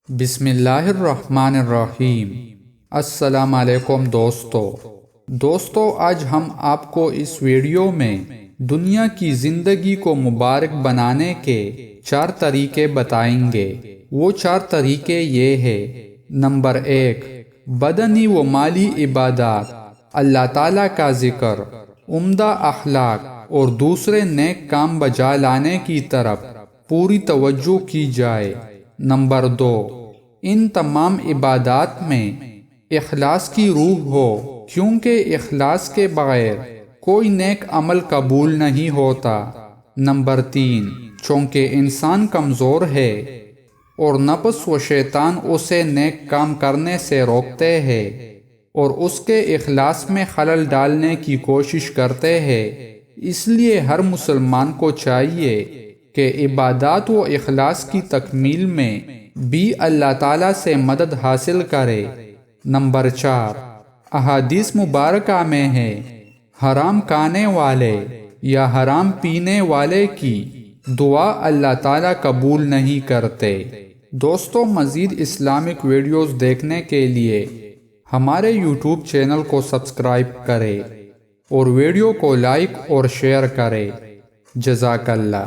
بسم اللہ الرحمن الرحیم۔ السلام علیکم دوستو، آج ہم آپ کو اس ویڈیو میں دنیا کی زندگی کو مبارک بنانے کے 4 طریقے بتائیں گے۔ وہ 4 طریقے یہ ہیں۔ نمبر 1، بدنی و مالی عبادات، اللہ تعالیٰ کا ذکر، عمدہ اخلاق اور دوسرے نیک کام بجا لانے کی طرف پوری توجہ کی جائے۔ نمبر 2، ان تمام عبادات میں اخلاص کی روح ہو، کیونکہ اخلاص کے بغیر کوئی نیک عمل قبول نہیں ہوتا۔ نمبر 3، چونکہ انسان کمزور ہے اور نفس و شیطان اسے نیک کام کرنے سے روکتے ہیں اور اس کے اخلاص میں خلل ڈالنے کی کوشش کرتے ہیں، اس لیے ہر مسلمان کو چاہیے کہ عبادات و اخلاص کی تکمیل میں بھی اللہ تعالیٰ سے مدد حاصل کرے۔ نمبر 4، احادیث مبارکہ میں ہے، حرام کھانے والے یا حرام پینے والے کی دعا اللہ تعالیٰ قبول نہیں کرتے۔ دوستو، مزید اسلامک ویڈیوز دیکھنے کے لیے ہمارے یوٹیوب چینل کو سبسکرائب کریں اور ویڈیو کو لائک اور شیئر کریں۔ جزاک اللہ۔